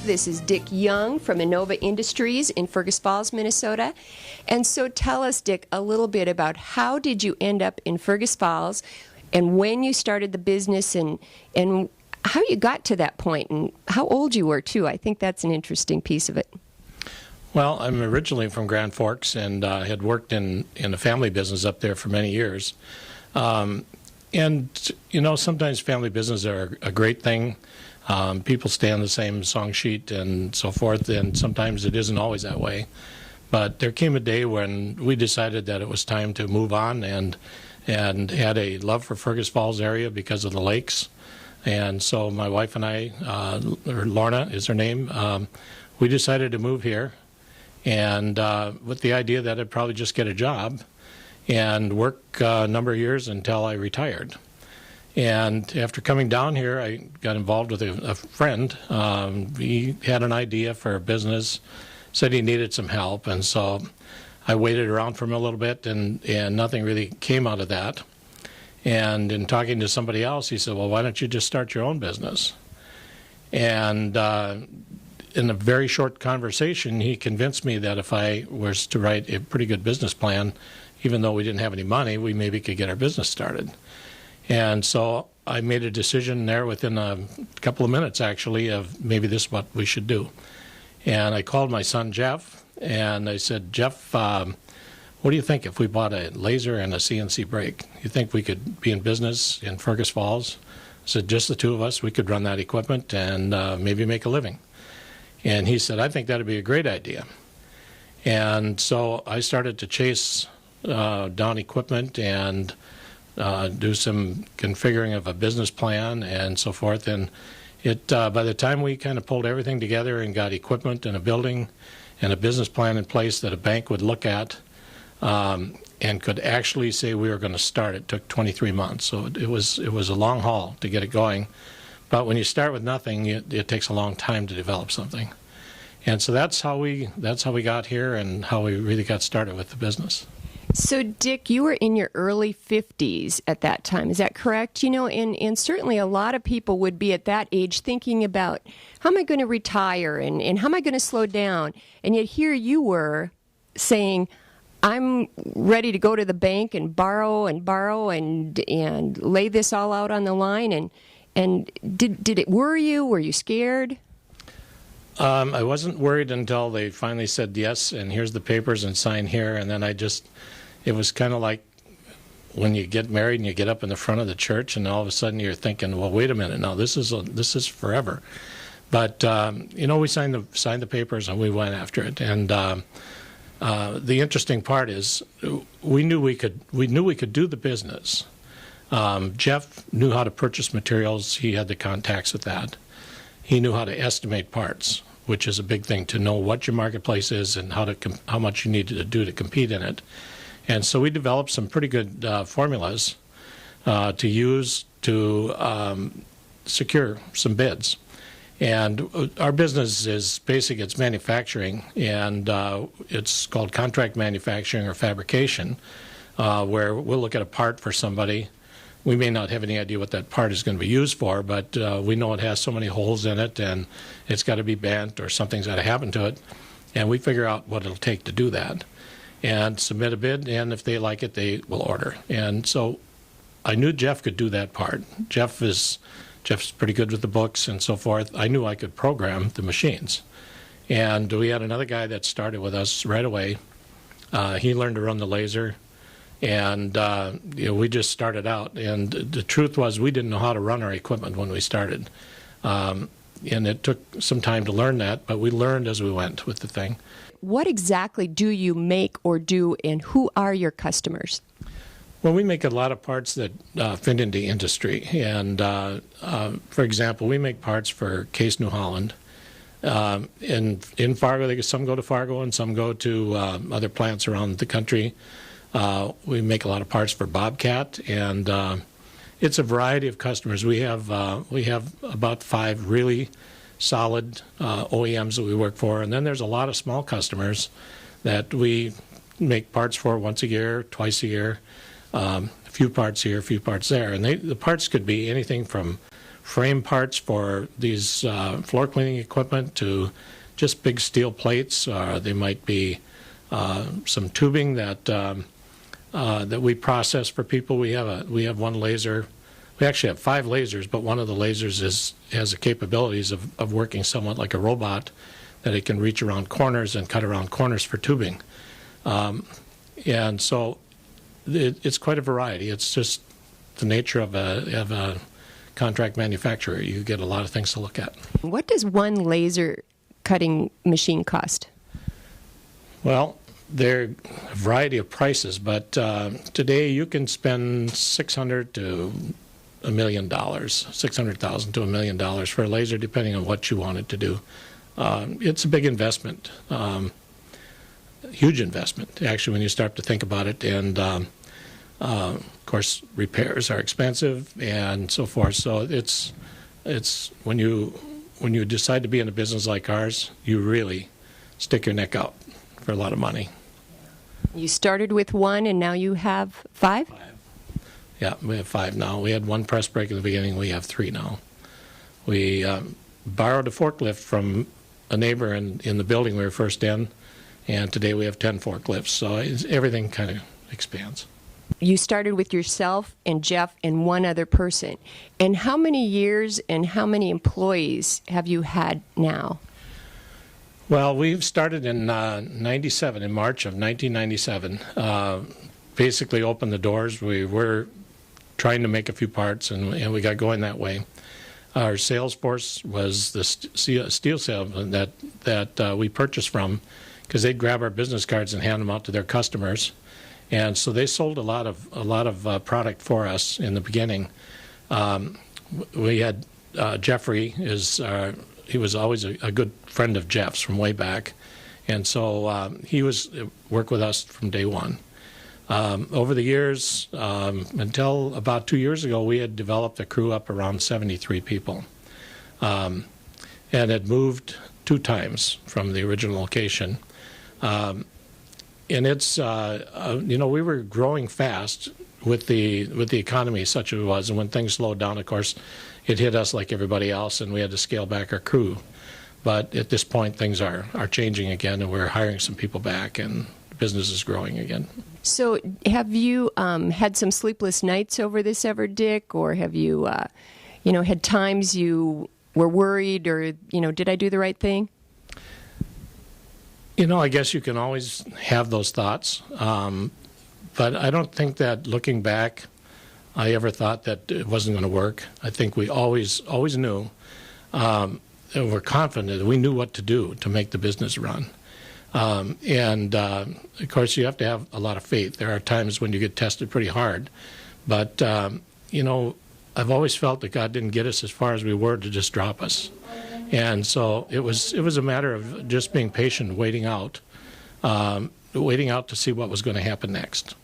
This is Dick Young from Innova Industries in Fergus Falls, Minnesota. And so tell us, Dick, a little bit about how did you end up in Fergus Falls and when you started the business and how you got to that point and how old you were, too. I think that's an interesting piece of it. Well, I'm originally from Grand Forks and had worked in a family business up there for many years. And, you know, sometimes family businesses are a great thing. People stay on the same song sheet and so forth, and sometimes it isn't always that way. But there came a day when we decided that it was time to move on and had a love for Fergus Falls area because of the lakes. And so my wife and I, or Lorna is her name, we decided to move here, and with the idea that I'd probably just get a job and work a number of years until I retired. And after coming down here, I got involved with a friend. He had an idea for a business, said he needed some help, and so I waited around for him a little bit, and nothing really came out of that. And in talking to somebody else, he said, well, why don't you just start your own business? And in a very short conversation, he convinced me that if I was to write a pretty good business plan, even though we didn't have any money, we maybe could get our business started. And so I made a decision there within a couple of minutes, actually, of maybe this is what we should do. And I called my son, Jeff, and I said, Jeff, what do you think if we bought a laser and a CNC brake? You think we could be in business in Fergus Falls? I said, just the two of us, we could run that equipment and maybe make a living. And he said, I think that would be a great idea. And so I started to chase down equipment and do some configuring of a business plan and so forth. And it by the time we kind of pulled everything together and got equipment and a building and a business plan in place that a bank would look at and could actually say we were going to start, it took 23 months. So it was a long haul to get it going. But when you start with nothing, it takes a long time to develop something. And so that's how we got here and how we really got started with the business. So, Dick, you were in your early 50s at that time. Is that correct? You know, and certainly a lot of people would be at that age thinking about, how am I going to retire and how am I going to slow down? And yet here you were saying, I'm ready to go to the bank and borrow and lay this all out on the line. And did it worry you? Were you scared? I wasn't worried until they finally said yes, and here's the papers and sign here. And then it was kind of like when you get married and you get up in the front of the church, and all of a sudden you're thinking, well, wait a minute, now this is forever. But you know, we signed the papers and we went after it. And the interesting part is we knew we could do the business. Jeff knew how to purchase materials. He had the contacts with that. He knew how to estimate parts, which is a big thing, to know what your marketplace is and how much you need to do to compete in it. And so we developed some pretty good formulas to use to secure some bids. And our business is basic. It's manufacturing, and it's called contract manufacturing or fabrication, where we'll look at a part for somebody. We may not have any idea what that part is going to be used for, but we know it has so many holes in it and it's got to be bent or something's got to happen to it. And we figure out what it'll take to do that and submit a bid, and if they like it, they will order. And so I knew Jeff could do that part. Jeff's pretty good with the books and so forth. I knew I could program the machines. And we had another guy that started with us right away. He learned to run the laser. And we just started out, and the truth was we didn't know how to run our equipment when we started, and it took some time to learn that, but we learned as we went with the thing. What exactly do you make or do, and who are your customers? Well, we make a lot of parts that fit into industry, and for example, we make parts for Case New Holland. In Fargo, some go to Fargo and some go to other plants around the country. We make a lot of parts for Bobcat, and it's a variety of customers. We have about 5 really solid OEMs that we work for, and then there's a lot of small customers that we make parts for once a year, twice a year, a few parts here, a few parts there. And the parts could be anything from frame parts for these floor cleaning equipment to just big steel plates. They might be some tubing that that we process for people. We have one laser. We actually have 5 lasers, but one of the lasers has the capabilities of working somewhat like a robot, that it can reach around corners and cut around corners for tubing. And so it's quite a variety. It's just the nature of a contract manufacturer. You get a lot of things to look at. What does one laser cutting machine cost? Well, there are a variety of prices, but today you can spend $600,000 to $1 million, $600,000 to $1 million for a laser, depending on what you want it to do. It's a big investment, huge investment, actually, when you start to think about it. And of course, repairs are expensive and so forth. So it's when you decide to be in a business like ours, you really stick your neck out for a lot of money. You started with 1 and now you have 5? 5. Yeah, we have 5 now. We had 1 press brake in the beginning. We have 3 now. We borrowed a forklift from a neighbor in the building we were first in, and today we have 10 forklifts. So everything kind of expands. You started with yourself and Jeff and 1 other person. And how many years and how many employees have you had now? Well, we've started in 97, in March of 1997. Basically opened the doors. We were trying to make a few parts, and we got going that way. Our sales force was the steel salesman that we purchased from, because they'd grab our business cards and hand them out to their customers. And so they sold a lot of product for us in the beginning. We had Jeffrey he was always a good friend of Jeff's from way back, and so he worked with us from day one. Over the years, until about 2 years ago, we had developed a crew up around 73 people, and had moved 2 times from the original location. And it's we were growing fast with the economy such as it was, and when things slowed down, of course, it hit us like everybody else, and we had to scale back our crew. But at this point, things are changing again, and we're hiring some people back, and the business is growing again. So have you had some sleepless nights over this ever, Dick, or have you had times you were worried, or did I do the right thing? I guess you can always have those thoughts, but I don't think that looking back, I ever thought that it wasn't going to work. I think we always knew, and we're confident that we knew what to do to make the business run. And of course, you have to have a lot of faith. There are times when you get tested pretty hard, but I've always felt that God didn't get us as far as we were to just drop us. And so it was a matter of just being patient, waiting out to see what was going to happen next.